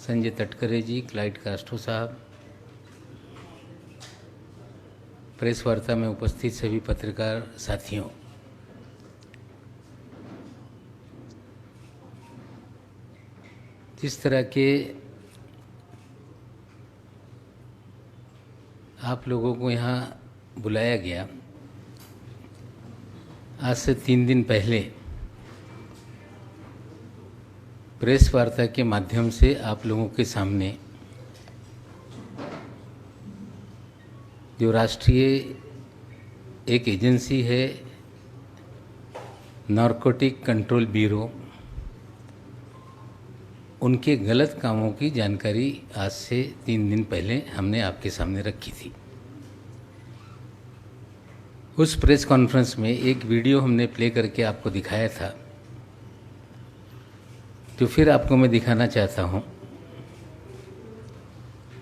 संजय तटकरे जी, Clyde Castro साहब, press वार्ता में उपस्थित सभी पत्रकार साथियों, जिस तरह के आप लोगों को यहाँ बुलाया गया, आज से 3 दिन पहले प्रेस वार्ता के माध्यम से आप लोगों के सामने जो राष्ट्रीय एक एजेंसी है नारकोटिक कंट्रोल ब्यूरो, उनके गलत कामों की जानकारी आज से 3 दिन पहले हमने आपके सामने रखी थी। उस प्रेस कॉन्फ्रेंस में एक वीडियो हमने प्ले करके आपको दिखाया था, जो फिर आपको मैं दिखाना चाहता हूं।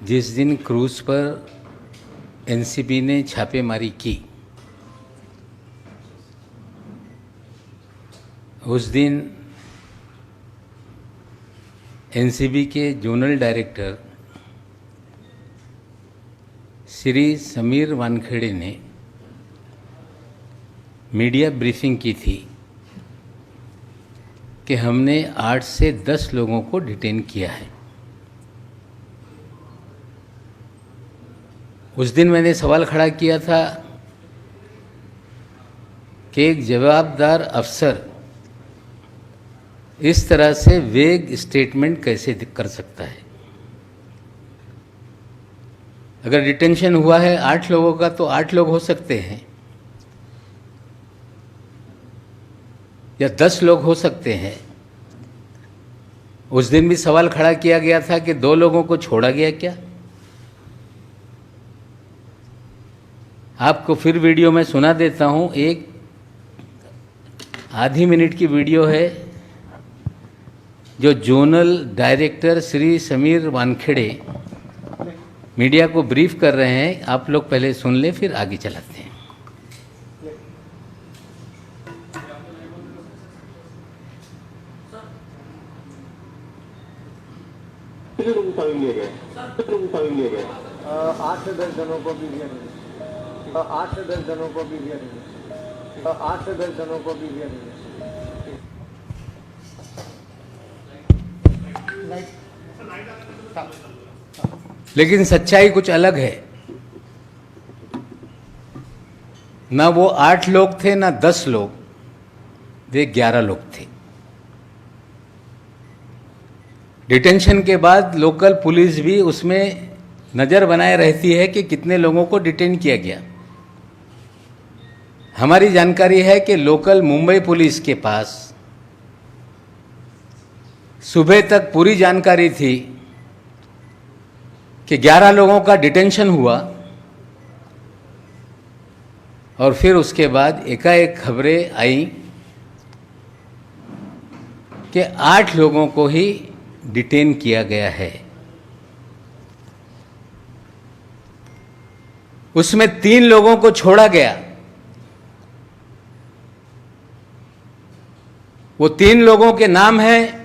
जिस दिन क्रूज पर एनसीबी ने छापेमारी की, उस दिन एनसीबी के जोनल डायरेक्टर श्री समीर वानखेड़े ने मीडिया ब्रीफिंग की थी कि हमने 8 से 10 लोगों को डिटेन किया है। उस दिन मैंने सवाल खड़ा किया था कि एक जवाबदार अफसर इस तरह से वेग स्टेटमेंट कैसे कर सकता है। अगर डिटेंशन हुआ है 8 लोगों का तो 8 लोग हो सकते हैं या 10 लोग हो सकते हैं। उस दिन भी सवाल खड़ा किया गया था कि 2 लोगों को छोड़ा गया क्या। आपको फिर वीडियो में सुना देता हूं, एक आधी मिनट की वीडियो है जो zonal director Shri Sameer Wankhede media को ब्रीफ कर रहे हैं। आप लोग पहले सुन लें, फिर आगे चलाते हैं। कितने लोग शामिल लिए गए? कितने लोग शामिल लिए गए? 8 से 10 जनों को भी दिया नहीं। 8 से 10 जनों को भी दिया नहीं। 8 से 10 जनों को भी दिया नहीं। लेकिन सच्चाई कुछ अलग है। ना वो 8 लोग थे, ना 10 लोग, वे 11 लोग थे। डिटेंशन के बाद लोकल पुलिस भी उसमें नज़र बनाए रहती है कि कितने लोगों को डिटेन किया गया। हमारी जानकारी है कि लोकल मुंबई पुलिस के पास सुबह तक पूरी जानकारी थी कि 11 लोगों का डिटेंशन हुआ, और फिर उसके बाद एकाएक खबरें आई कि 8 लोगों को ही डिटेन किया गया है। उसमें 3 लोगों को छोड़ा गया। वो 3 लोगों के नाम हैं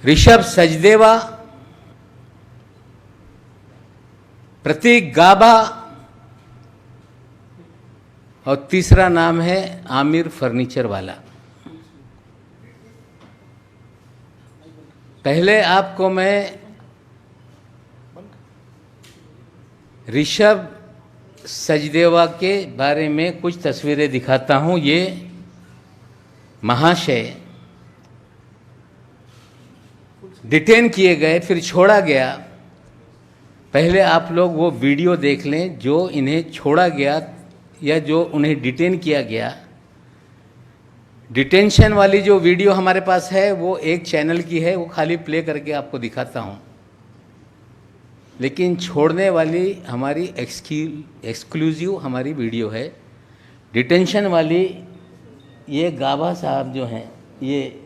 ऋषभ सचदेवा, प्रतीक गाबा और तीसरा नाम है आमिर फर्नीचर वाला। पहले आपको मैं ऋषभ सचदेवा के बारे में कुछ तस्वीरें दिखाता हूं। ये महाशय डिटेन किए गए, फिर छोड़ा गया। पहले आप लोग वो वीडियो देख लें जो इन्हें छोड़ा गया या जो उन्हें डिटेन किया गया। डिटेंशन वाली जो वीडियो हमारे पास है वो एक चैनल की है, वो खाली प्ले करके आपको दिखाता हूँ। लेकिन छोड़ने वाली हमारी एक्सक्लूसिव हमारी वीडियो है। डिटेंशन वाली ये गाबा साहब जो हैं, ये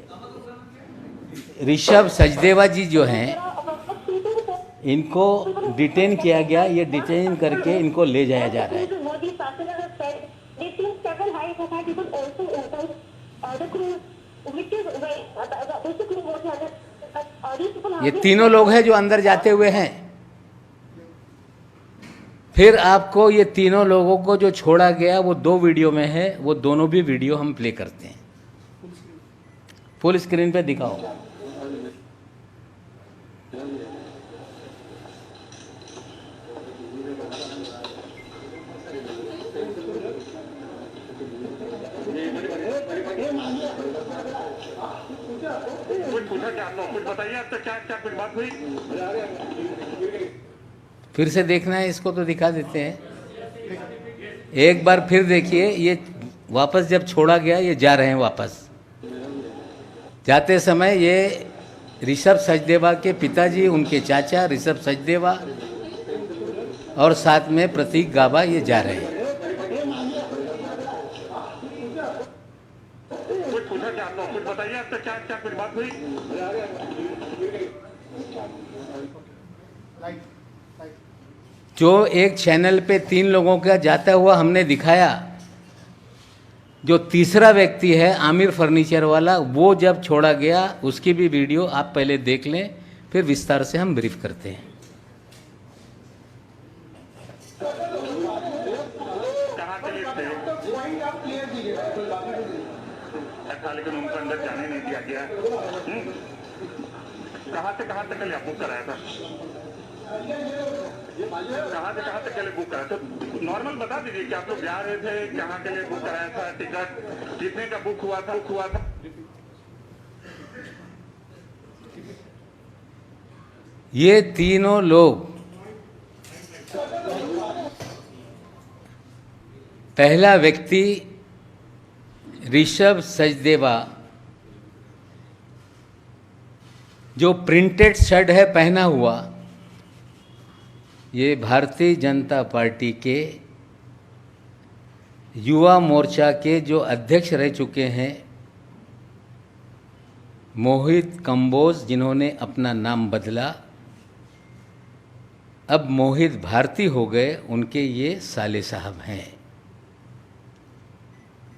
ऋषभ सचदेवा जी जो हैं, इनको डिटेन किया गया। ये डिटेन करके इनको ले जाया जा रहा है। ये तीनों लोग हैं जो अंदर जाते हुए हैं। फिर आपको ये तीनों लोगों को जो छोड़ा गया वो 2 वीडियो में है, वो दोनों भी वीडियो हम प्ले करते हैं। फुल स्क्रीन पे दिखाओ। कुछ पूछा क्या आप लोग, कुछ बताइए अब तक क्या क्या कुछ बात हुई? फिर से देखना है इसको तो दिखा देते हैं। एक बार फिर देखिए, ये वापस जब छोड़ा गया ये जा रहे हैं वापस। जाते समय ये ऋषभ सचदेवा के पिताजी, उनके चाचा ऋषभ सचदेवा और साथ में प्रतीक गाबा ये जा रहे हैं। कुछ पूछा क्या आप लोग, कुछ बताइए अब तक क्या क्या कुछ बात हुई? जो एक चैनल पे 3 लोगों का जाता हुआ हमने दिखाया, जो तीसरा व्यक्ति है आमिर फर्नीचर वाला, वो जब छोड़ा गया उसकी भी वीडियो आप पहले देख लें, फिर विस्तार से हम ब्रीफ करते हैं। कहाँ के लिए थे? अच्छा, लेकिन उनको अंदर जाने नहीं दिया गया। कहाँ से कहाँ तक के लिए बुक कराया था? कहाँ से कहाँ तक के लिए बुक कराया? तो नॉर्मल बता दीजिए कि आप लोग जा रहे थे, कहाँ के लिए बुक कराया था, टिकट कितने का बुक हुआ था? ये तीनों लोग, पहला व्यक्ति ऋषभ सचदेवा, जो प्रिंटेड शर्ट है पहना हुआ, ये भारतीय जनता पार्टी के युवा मोर्चा के जो अध्यक्ष रह चुके हैं मोहित कंबोज, जिन्होंने अपना नाम बदला, अब मोहित भारती हो गए, उनके ये साले साहब हैं।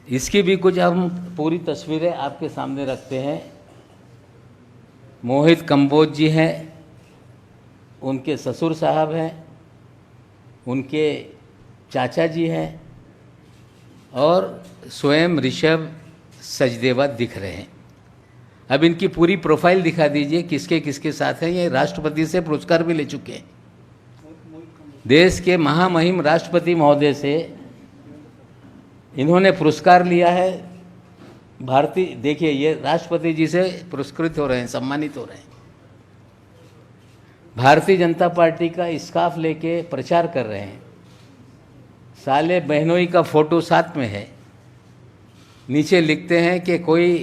इसकी भी कुछ हम पूरी तस्वीरें आपके सामने रखते हैं। मोहित कंबोज जी हैं, उनके ससुर साहब हैं, उनके चाचा जी हैं और स्वयं ऋषभ सचदेवा दिख रहे हैं। अब इनकी पूरी प्रोफाइल दिखा दीजिए, किसके किसके साथ हैं। ये राष्ट्रपति से पुरस्कार भी ले चुके हैं। देश के महामहिम राष्ट्रपति महोदय से इन्होंने पुरस्कार लिया है। भारतीय, देखिए ये राष्ट्रपति जी से पुरस्कृत हो रहे हैं, सम्मानित हो रहे हैं। भारतीय जनता पार्टी का स्कार्फ लेके प्रचार कर रहे हैं। साले बहनोई का फोटो साथ में है। नीचे लिखते हैं कि कोई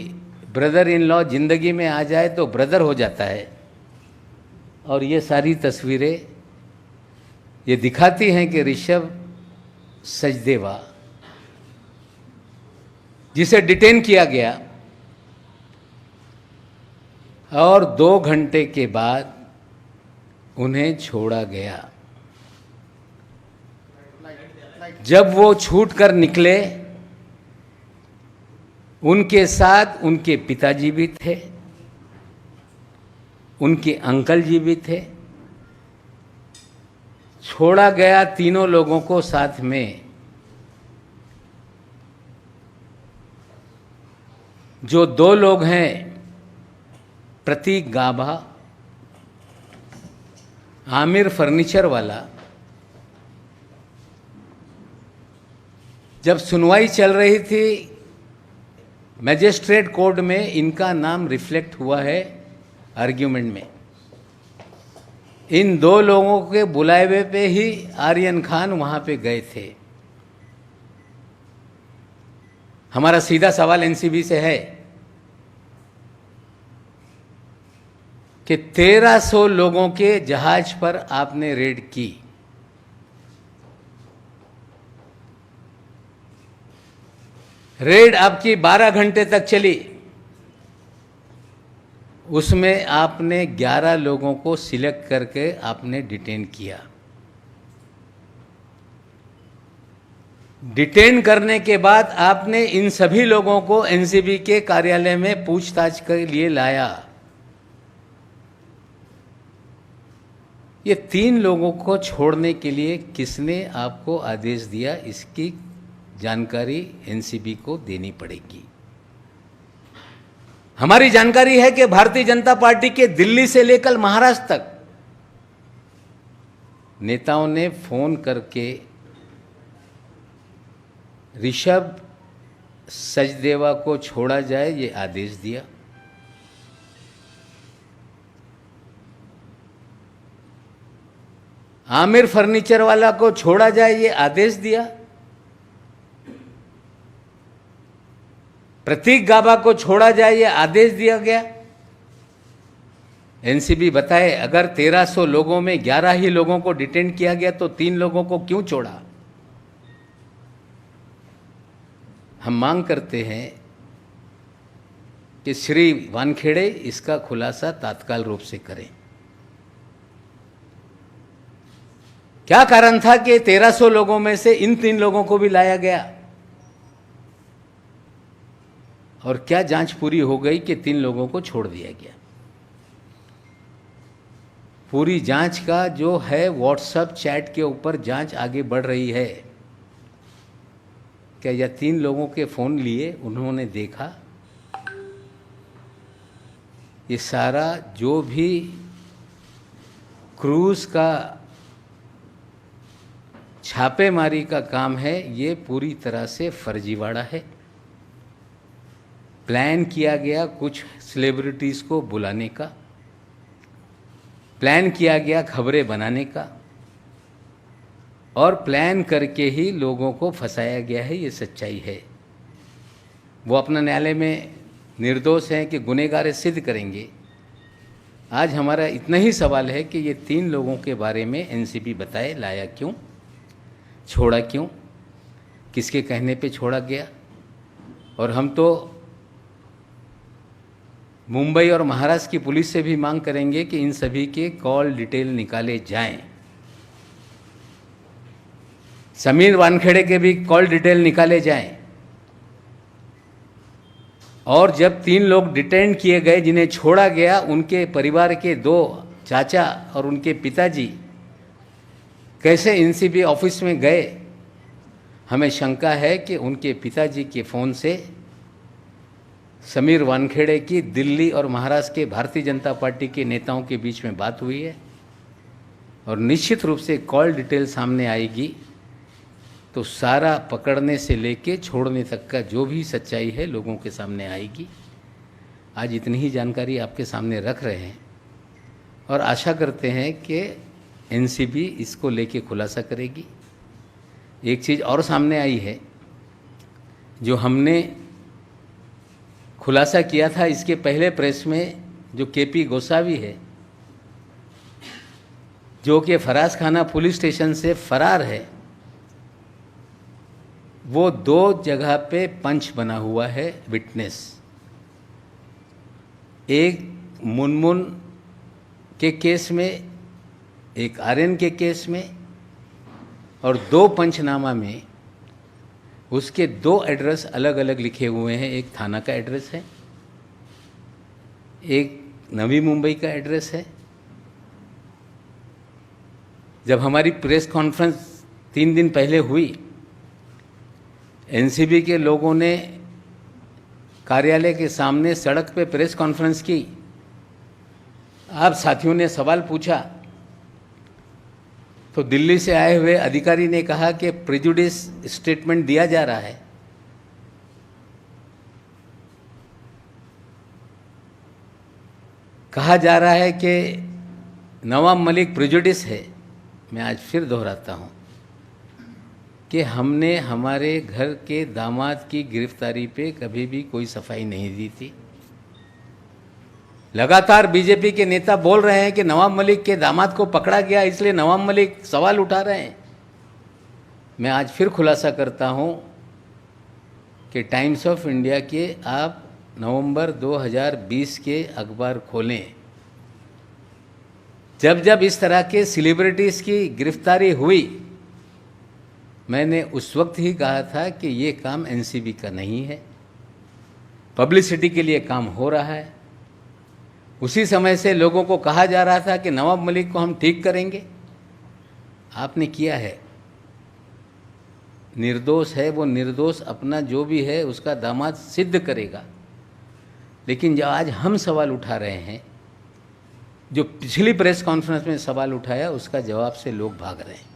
ब्रदर इन लॉ जिंदगी में आ जाए तो ब्रदर हो जाता है। और ये सारी तस्वीरें ये दिखाती हैं कि ऋषभ सचदेवा, जिसे डिटेन किया गया और 2 घंटे के बाद उन्हें छोड़ा गया। जब वो छूट कर निकले, उनके साथ उनके पिताजी भी थे, उनके अंकल जी भी थे। छोड़ा गया तीनों लोगों को साथ में। जो 2 लोग हैं, प्रतीक गाबा, आमिर फर्नीचर वाला, जब सुनवाई चल रही थी मैजिस्ट्रेट कोर्ट में, इनका नाम रिफ्लेक्ट हुआ है आर्ग्यूमेंट में। इन 2 लोगों के बुलावे पे ही आर्यन खान वहाँ पे गए थे। हमारा सीधा सवाल एनसीबी से है कि 1300 लोगों के जहाज पर आपने रेड की। रेड आपकी 12 घंटे तक चली। उसमें आपने 11 लोगों को सिलेक्ट करके आपने डिटेन किया। डिटेन करने के बाद आपने इन सभी लोगों को एनसीबी के कार्यालय में पूछताछ के लिए लाया। ये 3 लोगों को छोड़ने के लिए किसने आपको आदेश दिया, इसकी जानकारी एनसीबी को देनी पड़ेगी। हमारी जानकारी है कि भारतीय जनता पार्टी के दिल्ली से लेकर महाराष्ट्र तक नेताओं ने फोन करके ऋषभ सचदेवा को छोड़ा जाए ये आदेश दिया। आमिर फर्नीचर वाला को छोड़ा जाए ये आदेश दिया। प्रतीक गाबा को छोड़ा जाए ये आदेश दिया गया। एनसीबी बताए, अगर 1300 लोगों में 11 ही लोगों को डिटेन किया गया तो 3 लोगों को क्यों छोड़ा? हम मांग करते हैं कि श्री वानखेड़े इसका खुलासा तत्काल रूप से करें। क्या कारण था कि 1300 लोगों में से इन 3 लोगों को भी लाया गया? और क्या जांच पूरी हो गई कि 3 लोगों को छोड़ दिया गया? पूरी जांच का जो है व्हाट्सएप चैट के ऊपर जांच आगे बढ़ रही है। क्या यह 3 लोगों के फ़ोन लिए उन्होंने देखा? ये सारा जो भी क्रूज का छापेमारी का काम है ये पूरी तरह से फर्जीवाड़ा है। प्लान किया गया कुछ सेलिब्रिटीज़ को बुलाने का, प्लान किया गया खबरें बनाने का, और प्लान करके ही लोगों को फंसाया गया है। ये सच्चाई है। वो अपना न्यायालय में निर्दोष हैं कि गुनहगार है सिद्ध करेंगे। आज हमारा इतना ही सवाल है कि ये 3 लोगों के बारे में एनसीबी बताए, लाया क्यों, छोड़ा क्यों, किसके कहने पे छोड़ा गया। और हम तो मुंबई और महाराष्ट्र की पुलिस से भी मांग करेंगे कि इन सभी के कॉल डिटेल निकाले जाएं। समीर वानखेड़े के भी कॉल डिटेल निकाले जाएं। और जब 3 लोग डिटेन किए गए, जिन्हें छोड़ा गया, उनके परिवार के 2 चाचा और उनके पिताजी कैसे एनसीबी ऑफिस में गए, हमें शंका है कि उनके पिताजी के फ़ोन से समीर वानखेड़े की दिल्ली और महाराष्ट्र के भारतीय जनता पार्टी के नेताओं के बीच में बात हुई है। और निश्चित रूप से कॉल डिटेल सामने आएगी तो सारा पकड़ने से लेके छोड़ने तक का जो भी सच्चाई है लोगों के सामने आएगी। आज इतनी ही जानकारी आपके सामने रख रहे हैं और आशा करते हैं कि एनसीबी इसको लेके खुलासा करेगी। एक चीज़ और सामने आई है जो हमने खुलासा किया था इसके पहले प्रेस में, जो केपी गोसावी है, जो कि फराज खाना पुलिस स्टेशन से फरार है, वो 2 जगह पे पंच बना हुआ है विटनेस। एक मुनमुन के केस में, एक आर्यन के केस में, और 2 पंचनामा में उसके 2 एड्रेस अलग अलग लिखे हुए हैं। एक थाना का एड्रेस है, एक नवी मुंबई का एड्रेस है। जब हमारी प्रेस कॉन्फ्रेंस 3 दिन पहले हुई, एनसीबी के लोगों ने कार्यालय के सामने सड़क पे प्रेस कॉन्फ्रेंस की। आप साथियों ने सवाल पूछा तो दिल्ली से आए हुए अधिकारी ने कहा कि प्रेजुडिस स्टेटमेंट दिया जा रहा है। कहा जा रहा है कि नवाब मलिक प्रेजुडिस है। मैं आज फिर दोहराता हूं कि हमने हमारे घर के दामाद की गिरफ्तारी पे कभी भी कोई सफाई नहीं दी थी। लगातार बीजेपी के नेता बोल रहे हैं कि नवाब मलिक के दामाद को पकड़ा गया इसलिए नवाब मलिक सवाल उठा रहे हैं। मैं आज फिर खुलासा करता हूं कि टाइम्स ऑफ इंडिया के आप नवंबर 2020 के अखबार खोलें। जब जब इस तरह के सेलिब्रिटीज़ की गिरफ्तारी हुई, मैंने उस वक्त ही कहा था कि ये काम एनसीबी का नहीं है, पब्लिसिटी के लिए काम हो रहा है। उसी समय से लोगों को कहा जा रहा था कि नवाब मलिक को हम ठीक करेंगे। आपने किया है, निर्दोष है वो, निर्दोष अपना जो भी है उसका दामाद सिद्ध करेगा। लेकिन जो आज हम सवाल उठा रहे हैं, जो पिछली प्रेस कॉन्फ्रेंस में सवाल उठाया उसका जवाब से लोग भाग रहे हैं।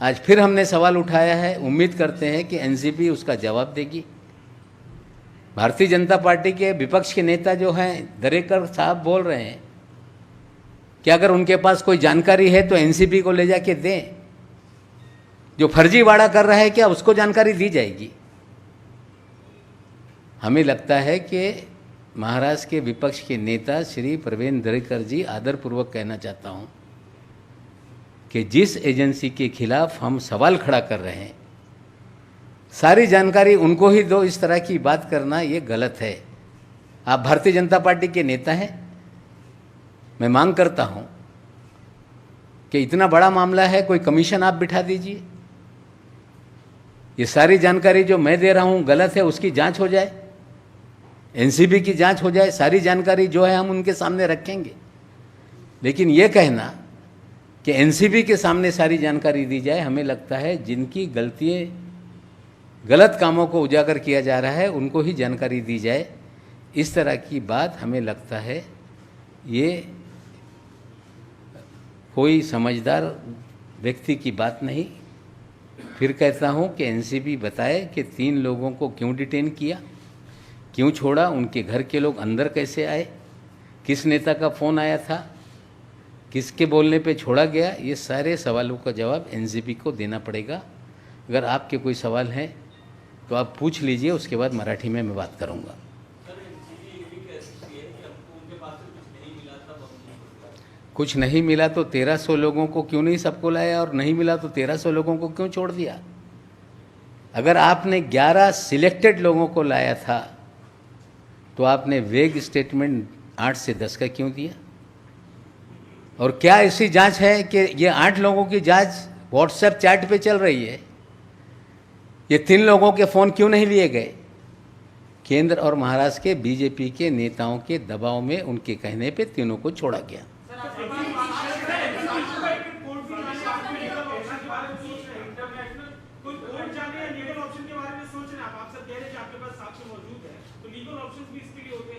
आज फिर हमने सवाल उठाया है, उम्मीद करते हैं कि एनसीबी उसका जवाब देगी। भारतीय जनता पार्टी के विपक्ष के नेता जो हैं, दरेकर साहब बोल रहे हैं कि अगर उनके पास कोई जानकारी है तो एनसीबी को ले जाके दें। जो फर्जीवाड़ा कर रहा है क्या उसको जानकारी दी जाएगी? हमें लगता है कि महाराष्ट्र के विपक्ष के नेता श्री प्रवीण दरेकर जी, आदरपूर्वक कहना चाहता हूं कि जिस एजेंसी के खिलाफ हम सवाल खड़ा कर रहे हैं, सारी जानकारी उनको ही दो। इस तरह की बात करना ये गलत है। आप भारतीय जनता पार्टी के नेता हैं, मैं मांग करता हूं कि इतना बड़ा मामला है, कोई कमीशन आप बिठा दीजिए। ये सारी जानकारी जो मैं दे रहा हूं गलत है, उसकी जांच हो जाए, एनसीबी की जांच हो जाए, सारी जानकारी जो है हम उनके सामने रखेंगे। लेकिन ये कहना कि एनसीबी के सामने सारी जानकारी दी जाए, हमें लगता है जिनकी गलतियाँ, गलत कामों को उजागर किया जा रहा है उनको ही जानकारी दी जाए। इस तरह की बात हमें लगता है ये कोई समझदार व्यक्ति की बात नहीं। फिर कहता हूँ कि एनसीबी बताए कि 3 लोगों को क्यों डिटेन किया, क्यों छोड़ा, उनके घर के लोग अंदर कैसे आए, किस नेता का फ़ोन आया था, किसके बोलने पे छोड़ा गया। ये सारे सवालों का जवाब एनसीबी को देना पड़ेगा। अगर आपके कोई सवाल हैं तो आप पूछ लीजिए, उसके बाद मराठी में मैं बात करूँगा। कुछ नहीं मिला तो 1300 लोगों को क्यों नहीं सबको लाया, और नहीं मिला तो 1300 लोगों को क्यों छोड़ दिया? अगर आपने 11 सिलेक्टेड लोगों को लाया था तो आपने वेग स्टेटमेंट 8 से 10 का क्यों दिया? और क्या ऐसी जांच है कि ये 8 लोगों की जांच व्हाट्सएप चैट पे चल रही है? ये 3 लोगों के फ़ोन क्यों नहीं लिए गए? केंद्र और महाराष्ट्र के बीजेपी के नेताओं के दबाव में, उनके कहने पे तीनों को छोड़ा गया।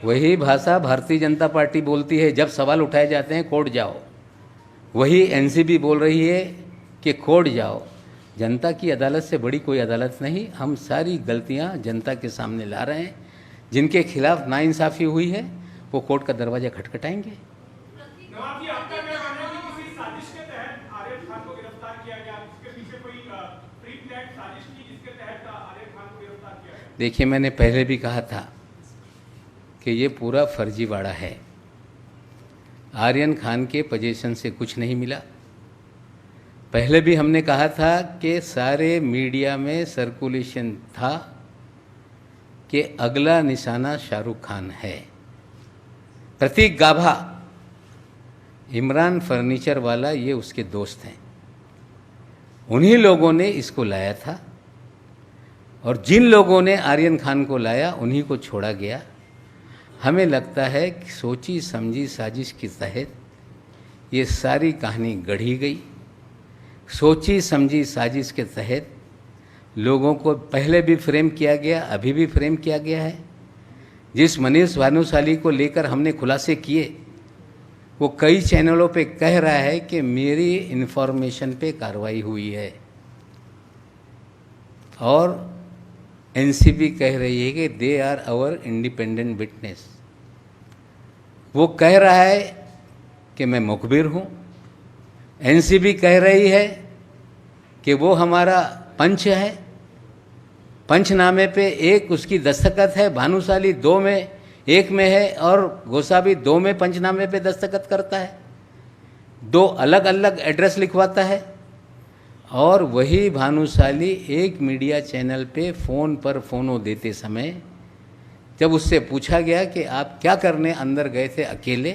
वही भाषा भारतीय जनता पार्टी बोलती है जब सवाल उठाए जाते हैं कोर्ट जाओ, वही एनसीबी बोल रही है कि कोर्ट जाओ। जनता की अदालत से बड़ी कोई अदालत नहीं। हम सारी गलतियां जनता के सामने ला रहे हैं। जिनके खिलाफ नाइंसाफ़ी हुई है वो कोर्ट का दरवाज़ा खटखटाएंगे। देखिए, मैंने पहले भी कहा था कि ये पूरा फर्जीवाड़ा है। आर्यन खान के पोजीशन से कुछ नहीं मिला। पहले भी हमने कहा था कि सारे मीडिया में सर्कुलेशन था कि अगला निशाना शाहरुख खान है। प्रतीक गाभा, इमरान फर्नीचर वाला, ये उसके दोस्त हैं। उन्हीं लोगों ने इसको लाया था और जिन लोगों ने आर्यन खान को लाया उन्हीं को छोड़ा गया। हमें लगता है कि सोची समझी साजिश के तहत ये सारी कहानी गढ़ी गई। सोची समझी साजिश के तहत लोगों को पहले भी फ्रेम किया गया, अभी भी फ्रेम किया गया है। जिस मनीष भानुशाली को लेकर हमने खुलासे किए, वो कई चैनलों पे कह रहा है कि मेरी इन्फॉर्मेशन पे कार्रवाई हुई है, और एनसीबी कह रही है कि they are our independent witness. वो कह रहा है कि मैं मुखबिर हूँ। एनसीबी कह रही है कि वो हमारा पंच है। पंचनामे पे एक उसकी दस्तखत है, भानुशाली 2 में 1 में है और गोसावी 2 में पंचनामे पे दस्तखत करता है। 2 अलग अलग एड्रेस लिखवाता है। और वही भानुशाली एक मीडिया चैनल पे फ़ोन पर फ़ोनो देते समय जब उससे पूछा गया कि आप क्या करने अंदर गए थे अकेले,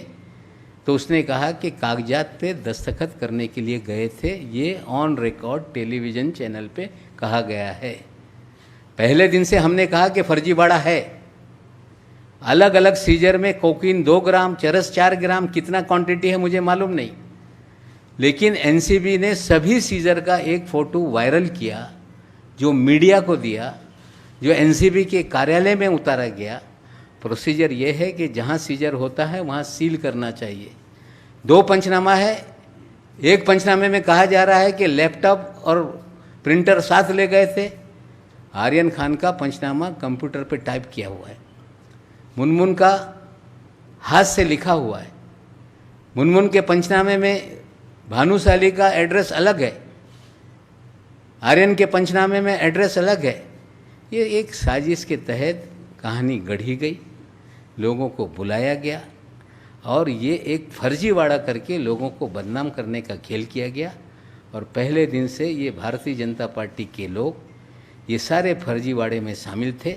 तो उसने कहा कि कागजात पे दस्तखत करने के लिए गए थे, ये ऑन रिकॉर्ड टेलीविज़न चैनल पे कहा गया है। पहले दिन से हमने कहा कि फर्जीवाड़ा है। अलग अलग सीजर में कोकीन 2 ग्राम, चरस 4 ग्राम, कितना क्वांटिटी है मुझे मालूम नहीं, लेकिन एनसीबी ने सभी सीजर का एक फ़ोटो वायरल किया, जो मीडिया को दिया, जो एनसीबी के कार्यालय में उतारा गया। प्रोसीजर ये है कि जहाँ सीजर होता है वहाँ सील करना चाहिए। 2 पंचनामा है। एक पंचनामे में कहा जा रहा है कि लैपटॉप और प्रिंटर साथ ले गए थे। आर्यन खान का पंचनामा कंप्यूटर पे टाइप किया हुआ है, मुनमुन का हाथ से लिखा हुआ है। मुनमुन के पंचनामे में भानुशाली का एड्रेस अलग है, आर्यन के पंचनामे में एड्रेस अलग है। ये एक साजिश के तहत कहानी गढ़ी गई, लोगों को बुलाया गया और ये एक फर्जीवाड़ा करके लोगों को बदनाम करने का खेल किया गया। और पहले दिन से ये भारतीय जनता पार्टी के लोग ये सारे फर्जीवाड़े में शामिल थे,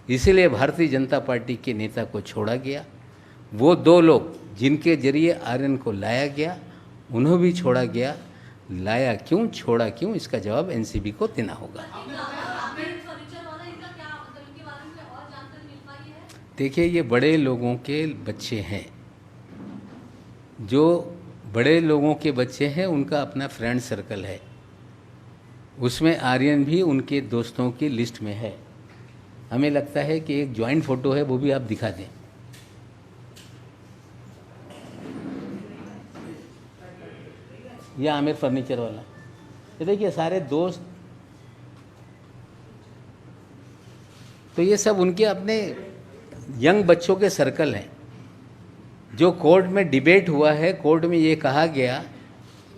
इसलिए भारतीय जनता पार्टी के नेता को छोड़ा गया। वो 2 लोग जिनके जरिए आर्यन को लाया गया, उन्हें भी छोड़ा गया। लाया क्यों, छोड़ा क्यों, इसका जवाब एनसीबी को देना होगा। देखिए, ये बड़े लोगों के बच्चे हैं, जो बड़े लोगों के बच्चे हैं उनका अपना फ्रेंड सर्कल है, उसमें आर्यन भी उनके दोस्तों की लिस्ट में है। हमें लगता है कि एक जॉइंट फ़ोटो है, वो भी आप दिखा दें। ये आमिर फर्नीचर वाला, ये देखिए सारे दोस्त, तो ये सब उनके अपने यंग बच्चों के सर्कल हैं। जो कोर्ट में डिबेट हुआ है, कोर्ट में ये कहा गया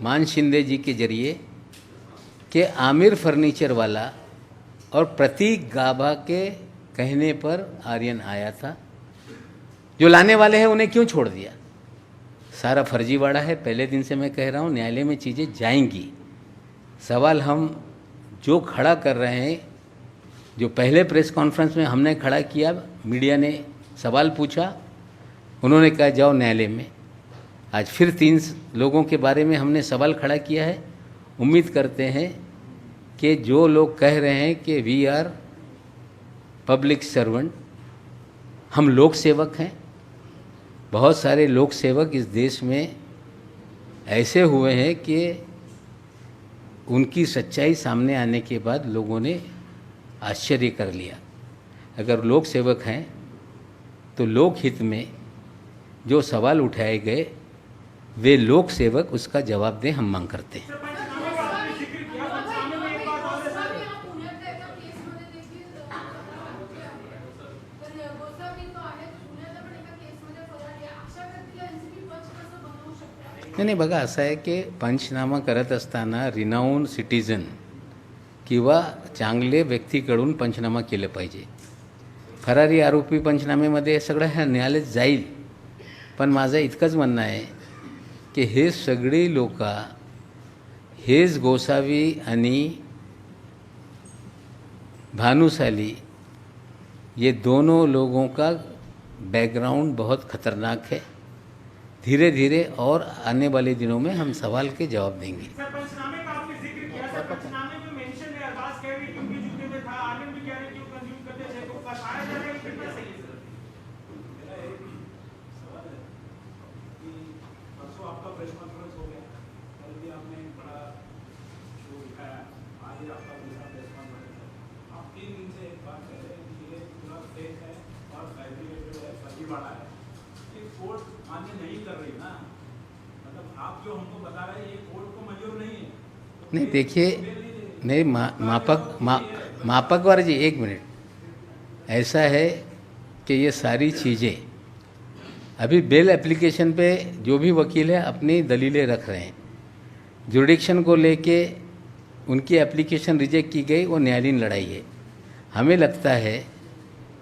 मान शिंदे जी के जरिए कि आमिर फर्नीचर वाला और प्रतीक गाभा के कहने पर आर्यन आया था, जो लाने वाले हैं उन्हें क्यों छोड़ दिया। सारा फर्जीवाड़ा है। पहले दिन से मैं कह रहा हूँ, न्यायालय में चीज़ें जाएंगी। सवाल हम जो खड़ा कर रहे हैं, जो पहले प्रेस कॉन्फ्रेंस में हमने खड़ा किया, मीडिया ने सवाल पूछा, उन्होंने कहा जाओ न्यायालय में। आज फिर 3 लोगों के बारे में हमने सवाल खड़ा किया है। उम्मीद करते हैं कि जो लोग कह रहे हैं कि वी आर पब्लिक सर्वेंट, हम लोक सेवक हैं, बहुत सारे लोक सेवक इस देश में ऐसे हुए हैं कि उनकी सच्चाई सामने आने के बाद लोगों ने आश्चर्य कर लिया। अगर लोक सेवक हैं तो लोक हित में जो सवाल उठाए गए, वे लोक सेवक उसका जवाब दें, हम मांग करते हैं। नाही बघा, असं आहे की पंचनामा करत असताना रिनाऊन सिटीजन किंवा चांगले व्यक्तीकडून पंचनामा केलं पाहिजे। फरारी आरोपी पंचनामेमध्ये सगळं ह्या न्यायालयात जाईल, पण माझं इतकंच म्हणणं आहे की हे सगळी लोक, हेच गोसावी आणि भानुशाली, ये दोनों लोगों का बैकग्राउंड बहुत खतरनाक है। धीरे धीरे और आने वाले दिनों में हम सवाल के जवाब देंगे। सर, पंचनामे का आपने जिक्र किया, सर पंचनामे में मेंशन है, अरबाज कह रही क्योंकि जूते में था, आर्यन भी कह रहे क्यों कंज्यूम करते थे, तो बताया जा रहा है कितना सही है। सर मेरा एक सवाल है कि परसों आपका प्रेस कॉन्फ्रेंस हो गया, कल भी आपने बड़ा शो दिखाया, आज ही आपका दूसरा प्रेस कॉन्फ्रेंस है। आप 3 दिन से एक बात कह रहे हैं कि ये पूरा फेक है और फैब्रिकेटेड है, फर्जीवाड़ा है। ये कोर्ट मान्य नहीं कर रही ना, मतलब आप जो हमको बता रहे हैं ये कोर्ट को मंजूर नहीं है। तो नहीं देखिए, नहीं मापक वाले जी, 1 मिनट। ऐसा है कि ये सारी चीज़ें अभी बेल एप्लीकेशन पे जो भी वकील है अपनी दलीलें रख रहे हैं। जुरिडिक्शन को लेके उनकी एप्लीकेशन रिजेक्ट की गई, वो न्यायालयीन लड़ाई है। हमें लगता है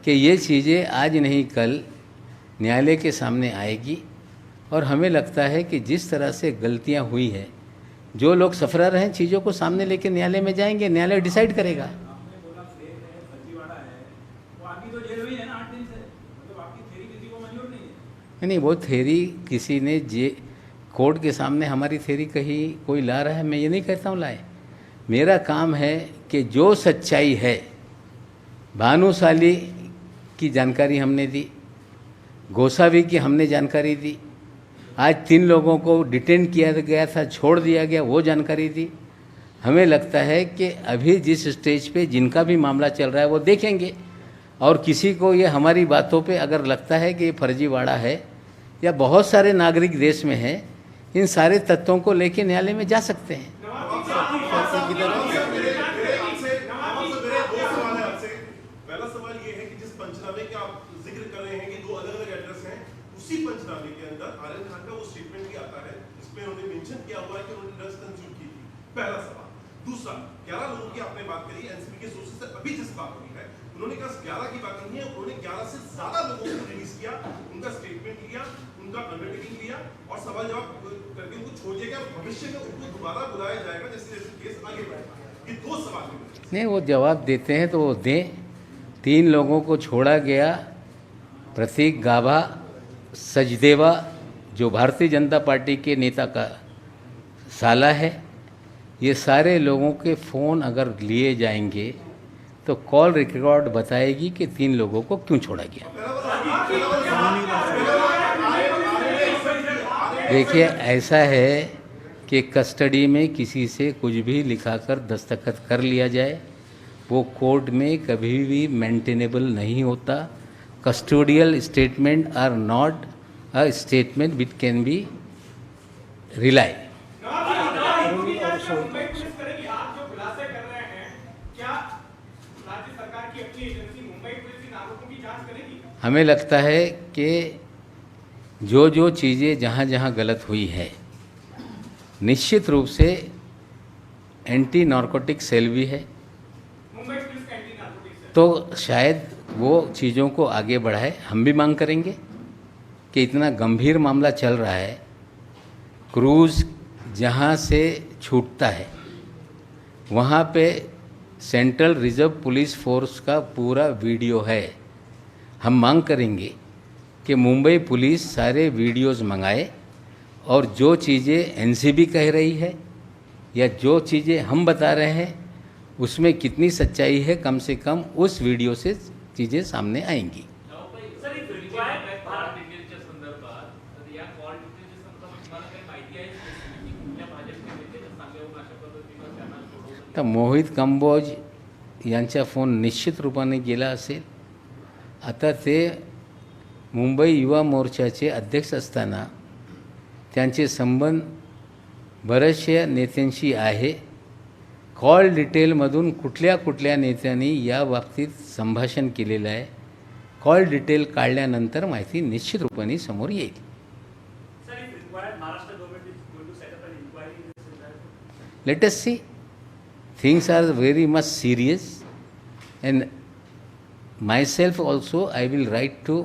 कि ये चीज़ें आज नहीं कल न्यायालय के सामने आएगी, और हमें लगता है कि जिस तरह से गलतियां हुई है, जो लोग सफरर हैं, चीज़ों को सामने लेके न्यायालय में जाएंगे, न्यायालय डिसाइड करेगा। आपने बोला फेक है, फर्जीवाड़ा है, तो आपकी तो जेल हुई है ना 8 दिन से, मतलब आपकी थ्योरी किसी को मंजूर नहीं है। नहीं, वो थ्योरी किसी ने कोर्ट के सामने हमारी थ्योरी कही कोई ला रहा है, मैं ये नहीं कहता हूँ लाए। मेरा काम है कि जो सच्चाई है, भानुशाली की जानकारी हमने दी, गोसावी की हमने जानकारी दी, आज 3 लोगों को डिटेन किया गया था, छोड़ दिया गया, वो जानकारी दी। हमें लगता है कि अभी जिस स्टेज पे जिनका भी मामला चल रहा है वो देखेंगे, और किसी को ये हमारी बातों पे अगर लगता है कि ये फर्जीवाड़ा है या बहुत सारे नागरिक देश में हैं, इन सारे तथ्यों को लेके न्यायालय में जा सकते हैं। पहला सवाल ये है कि जिस पंचनामे का आप जिक्र कर रहे हैं कि 2 अलग-अलग एड्रेस हैं, उसी पंचनामे के अंदर आर्यन खान का वो स्टेटमेंट भी आता है जिसमें उन्होंने मेंशन किया हुआ है कि उन्होंने ड्रग्स कंज्यूम की थी। पहला सवाल। दूसरा, 11 लोगों की आपने बात करी, एनसीबी के सोर्सेज से अभी जिस बात हुई है, उन्होंने कहा 11 की बात नहीं है, उन्होंने 11 से ज्यादा लोगों को रिलीज किया, उनका स्टेटमेंट लिया, उनका अंडरटेकिंग लिया और सवाल जवाब करके उनको छोड़ दिया गया। भविष्य में उनको दोबारा बुलाया जाएगा जैसे जैसे केस आगे बढ़ेगा। ये 2 सवाल हैं। नहीं, वो जवाब देते हैं तो वो दें। 3 लोगों को छोड़ा गया, प्रतीक गाभा, सचदेवा जो भारतीय जनता पार्टी के नेता का साला है, ये सारे लोगों के फ़ोन अगर लिए जाएंगे तो कॉल रिकॉर्ड बताएगी कि 3 लोगों को क्यों छोड़ा गया। देखिए, ऐसा है कि कस्टडी में किसी से कुछ भी लिखाकर दस्तखत कर लिया जाए, वो कोर्ट में कभी भी मेंटेनेबल नहीं होता। Custodial statement are not a statement which can be rely. हमें लगता है कि जो जो चीज़ें जहाँ जहाँ गलत हुई है, निश्चित रूप से एंटी नारकोटिक सेल भी है, तो शायद वो चीज़ों को आगे बढ़ाए। हम भी मांग करेंगे कि इतना गंभीर मामला चल रहा है, क्रूज़ जहाँ से छूटता है वहाँ पे सेंट्रल रिजर्व पुलिस फोर्स का पूरा वीडियो है। हम मांग करेंगे कि मुंबई पुलिस सारे वीडियोस मंगाए और जो चीज़ें एनसीबी कह रही है या जो चीज़ें हम बता रहे हैं उसमें कितनी सच्चाई है, कम से कम उस वीडियो से चीज़ें सामने आएंगी। तर मोहित कंबोज यांचा फोन निश्चित रूपाने गेला असेल। आता ते मुंबई युवा मोर्चाचे अध्यक्ष असताना त्यांचे संबंध बऱ्याचशा नेत्यांशी आहे। कॉल डिटेलमधून कुठल्या कुठल्या नेत्यांनी या बाबतीत संभाषण केलेलं आहे, कॉल डिटेल काढल्यानंतर माहिती निश्चित रूपाने समोर येईल। Let us see, things are very much serious, and myself also I will write to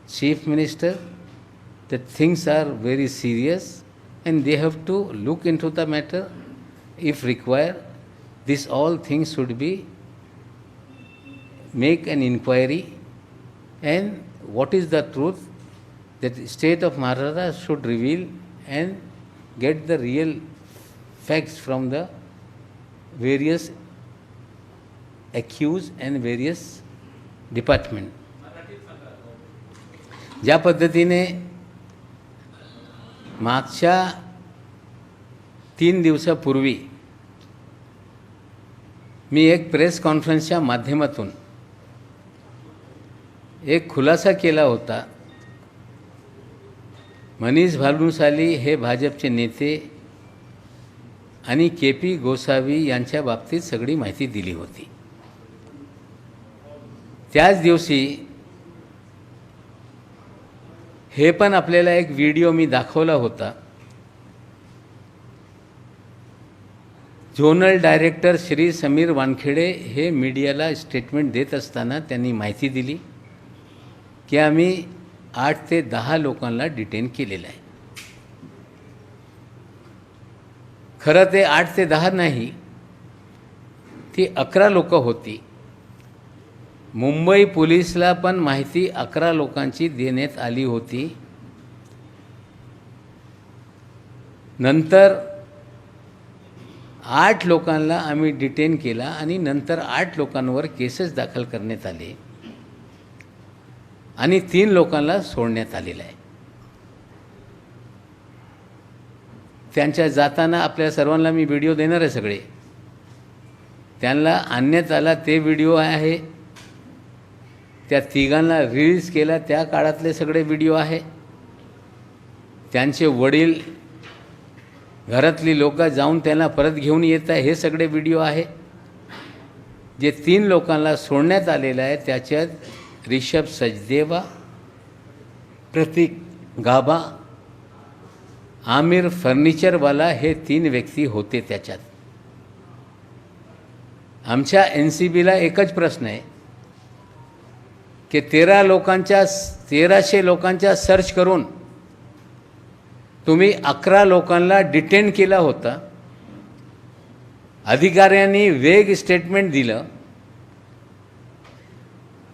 Chief Minister that things are very serious and they have to look into the matter. If required, this all things should be make an inquiry, and what is the truth that state of Maharashtra should reveal and get the real facts from the various accused and various department. ज्या पद्धतीने मागच्या 3 दिवसापूर्वी मी एक press कॉन्फरन्सच्या माध्यमातून एक खुलासा केला होता। मनीष भानुशाली हे भाजपचे नेते आणि के.पी. गोसावी यांच्या बाबतीत सगळी माहिती दिली होती। त्याच दिवशी हे पण आपल्याला एक व्हिडिओ मी दाखवला होता। झोनल डायरेक्टर श्री समीर वानखेडे हे मीडियाला स्टेटमेंट देत असताना त्यांनी माहिती दिली की आम्ही 8 ते 10 लोकांना डिटेन केलेलं आहे। खरं ते 8 ते 10 नाही, ती 11 लोक होती। मुंबई पोलिसला पण माहिती 11 लोकांची देण्यात आली होती नंतर 8 लोकांना आम्ही डिटेन केला आणि नंतर 8 लोकांवर केसेस दाखल करण्यात आले आणि 3 लोकांना सोडण्यात आलेलं आहे. त्यांच्या जाताना आपल्या सर्वांना मी व्हिडिओ देणार आहे. सगळे त्यांना आणण्यात आला ते व्हिडिओ आहे. त्या तिघांना रिलीज केला त्या काळातले सगळे व्हिडिओ आहे. त्यांचे वडील घरातली लोक जाऊन त्यांना परत घेऊन येत आहे हे सगळे व्हिडिओ आहे. जे 3 लोकांना सोडण्यात आलेलं आहे त्याच्यात ऋषभ सचदेवा, प्रतीक गाबा, आमिर फर्निचरवाला हे 3 व्यक्ती होते. त्याच्यात आमच्या NCBला एकच प्रश्न आहे की 1300 लोकांचा सर्च करून तुम्ही 11 लोकांना डिटेन केला होता. अधिकाऱ्यांनी वेग स्टेटमेंट दिलं,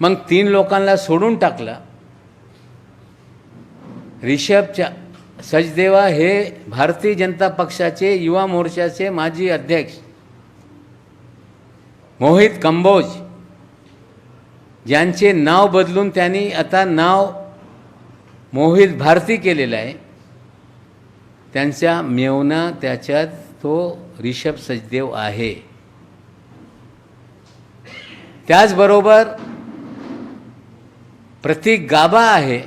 मग 3 लोकांना सोडून टाकला. ऋषभ सचदेवा हे भारतीय जनता पक्षाचे युवा मोर्चाचे माजी अध्यक्ष मोहित कंबोज, ज्यांचे नाव बदलून त्यांनी आता नाव मोहित भारती केलेलं आहे, त्यांचा मेवना त्याच्यात तो ऋषभ सचदेव आहे. त्याचबरोबर प्रतीक गाबा आहे.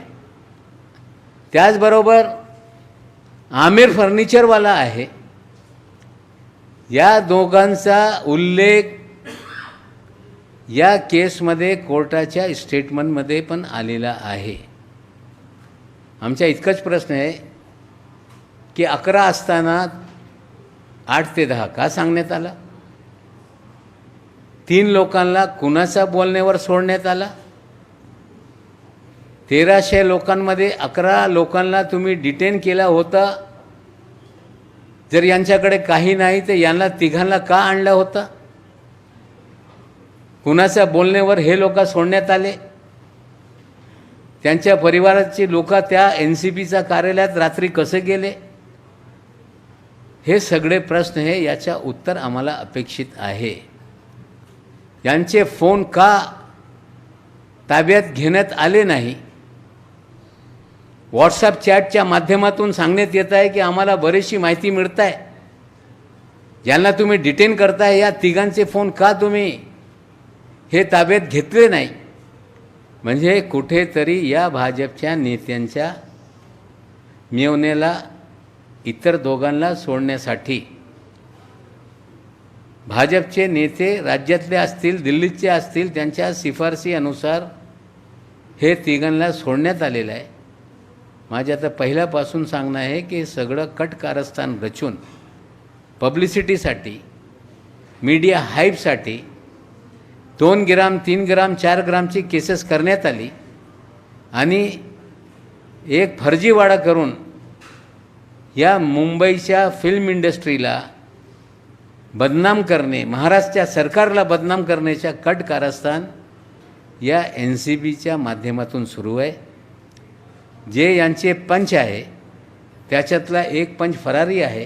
त्याचबरोबर आमिर फर्निचरवाला आहे. या दोघांचा उल्लेख या केसमध्ये कोर्टाच्या स्टेटमेंटमध्ये पण आलेला आहे. आमचा इतकाच प्रश्न आहे की 11 असताना 8 ते 10 का सांगण्यात आला? 3 लोकांना कुणाच्या बोलण्यावर सोडण्यात आला? 1300 लोकांमध्ये 11 लोकांना तुम्ही डिटेन केला होता. जर यांच्याकडे काही नाही तर यांना तिघांना का आणला होता? कुणाच्या बोलण्यावर हे लोक सोडण्यात आले? त्यांच्या परिवाराची लोक त्या NCBच्या कार्यालयात रात्री कसे गेले? हे सगळे प्रश्न हे याचा उत्तर आम्हाला अपेक्षित आहे. यांचे फोन का ताब्यात घेण्यात आले नाही? व्हॉट्सअप चॅटच्या माध्यमातून सांगण्यात येत आहे की आम्हाला बरीचशी माहिती मिळत आहे. ज्यांना तुम्ही डिटेन करताय या तिघांचे फोन का तुम्ही हे ताब्यात घेतले नाही? म्हणजे कुठेतरी या भाजपच्या नेत्यांच्या मेवण्याला इतर दोघांना सोडण्यासाठी भाजपचे नेते राज्यातले असतील दिल्लीचे असतील त्यांच्या शिफारशी अनुसार हे तिघांना सोडण्यात आलेलं आहे. माझे आता पहिल्यापासून सांगणं आहे की सगळं कट कारस्थान रचून पब्लिसिटीसाठी, मीडिया हाईपसाठी 2 ग्राम 3 ग्राम 4 ग्रामची केसेस करण्यात आली आणि एक फर्जीवाडा करून या मुंबईच्या फिल्म इंडस्ट्रीला बदनाम करणे, महाराष्ट्राच्या सरकारला बदनाम करण्याच्या कट कारस्थान या NCBच्या माध्यमातून सुरू आहे. जे यांचे पंच आहे त्याच्यातला एक पंच फरारी आहे.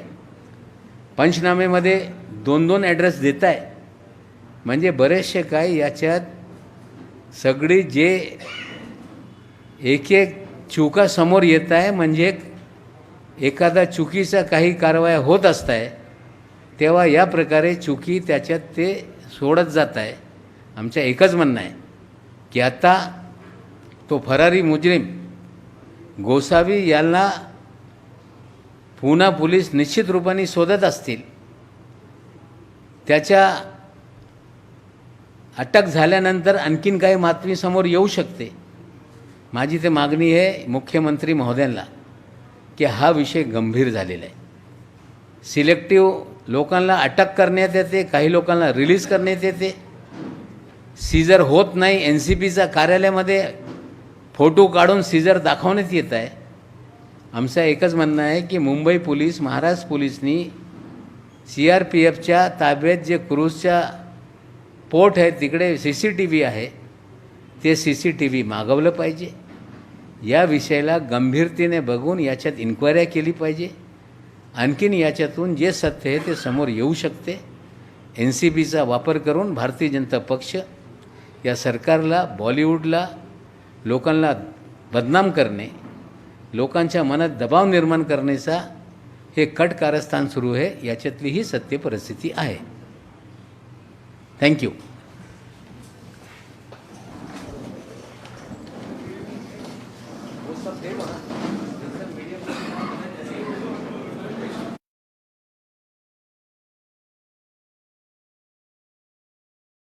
पंचनामेमध्ये 2-2 ॲड्रेस देत आहे. म्हणजे बरेचसे काय याच्यात सगळी जे एक चुका समोर येत आहे. म्हणजे एखादा चुकीचा काही कारवाया होत असत आहे तेव्हा या प्रकारे चुकी त्याच्यात ते सोडत जात आहे. आमचं एकच म्हणणं आहे की आता तो फरारी मुजरिम गोसावी यांना पुन्हा पोलीस निश्चित रूपाने शोधत असतील. त्याच्या अटक झाल्यानंतर आणखीन काही बातमी समोर येऊ शकते. माझी ते मागणी आहे मुख्यमंत्री महोदयांना की हा विषय गंभीर झालेला आहे. सिलेक्टिव्ह लोकांना अटक करण्यात येते, काही लोकांना रिलीज करण्यात येते. सीजर होत नाही. NCBच्या कार्यालयामध्ये फोटो काढून सीजर दाखवण्यात येत आहे. आमचं एकच म्हणणं आहे की मुंबई पोलीस, महाराष्ट्र पोलिसनी CRPFच्या ताब्यात जे क्रूजच्या पोर्ट आहे तिकडे CCTV आहे ते CCTV मागवलं पाहिजे. या विषयाला गंभीरतेने बघून याच्यात इन्क्वायरी केली पाहिजे आणखीन याच्यातून जे सत्य आहे ते समोर येऊ शकते. NCPचा वापर करून भारतीय जनता पक्ष या सरकारला, बॉलिवूडला, लोकांना बदनाम करणे, लोकांच्या मनात दबाव निर्माण करण्याचा हे कट कारस्थान सुरू आहे. याच्यातली ही सत्य परिस्थिती आहे. थँक्यू. वो सब थे वहाँ